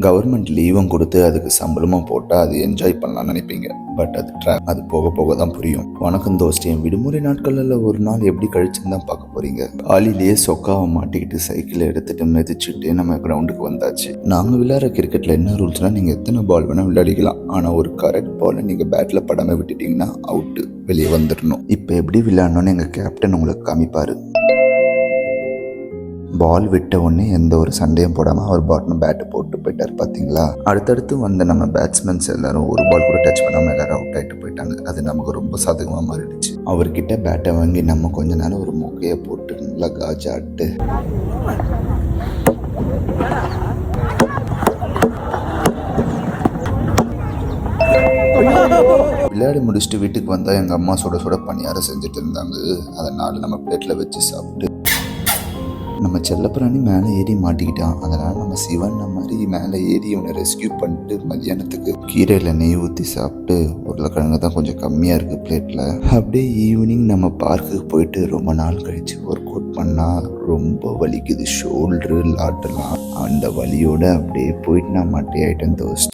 Government லீவும் கொடுத்து அதுக்கு சம்பளமும் போட்டால் அது என்ஜாய் பண்ணலாம்னு நினைப்பீங்க. பட் அது போக போக தான் புரியும். வணக்கம் தோஸ்ட், என் விடுமுறை நாட்களில் ஒரு நாள் எப்படி கழிச்சுன்னு தான் பார்க்க போறீங்க. காலையிலேயே சொக்காவை மாட்டிக்கிட்டு சைக்கிளை எடுத்துட்டு மிதிச்சுட்டு நம்ம கிரவுண்டுக்கு வந்தாச்சு. நாங்கள் விளையாடுற கிரிக்கெட்ல என்ன ரூல்ஸ்னா, நீங்கள் எத்தனை பால் வேணால் விளையாடிக்கலாம். ஆனால் ஒரு கரெக்ட் பாலை நீங்கள் பேட்டில் படாமல் விட்டுட்டீங்கன்னா அவுட்டு, வெளியே வந்துடணும். இப்போ எப்படி விளையாடணும்னு எங்கள் கேப்டன் உங்களுக்கு காமிப்பார். பால் விட்ட உடனே எந்த ஒரு சண்டையும் போடாமல் அவர் பாட்னு பேட்டை போட்டு போயிட்டார். பார்த்தீங்களா? அடுத்தடுத்து வந்த நம்ம பேட்ஸ்மேன்ஸ் எல்லாரும் ஒரு பால் கூட டச் பண்ணாமல் எல்லாரும் அவுட் ஆகிட்டு போயிட்டாங்க. அது நமக்கு ரொம்ப சாதகமாக மாறிடுச்சு. அவர்கிட்ட பேட்டை வாங்கி நம்ம கொஞ்ச நேரம் ஒரு மொக்கையை போட்டு நல்லா காஜாட்டு விளையாடி முடிச்சுட்டு வீட்டுக்கு வந்தால் எங்கள் அம்மா சுட சுட பணியாரம் செஞ்சுட்டு இருந்தாங்க. அதனால் நம்ம பிளேட்டில் வச்சு சாப்பிட்டு நம்ம செல்லப்பிராணி மேலே ஏறி மாட்டிக்கிட்டான். அதனால் நம்ம சிவன் மாதிரி மேலே ஏறி இவனை ரெஸ்கியூ பண்ணிட்டு மத்தியானத்துக்கு கீரையில் நெய் ஊற்றி சாப்பிட்டு உருளைக்கிழங்கு தான் கொஞ்சம் கம்மியாக இருக்குது பிளேட்டில். அப்படியே ஈவினிங் நம்ம பார்க்குக்கு போயிட்டு ரொம்ப நாள் கழித்து ஒர்க் அவுட் பண்ணால் ரொம்ப வலிக்குது ஷோல்ட்ரு லாட்டெல்லாம். அந்த வலியோடு அப்படியே போயிட்டு நான் மட்டை ஆகிட்டேன் தோஸ்ட்.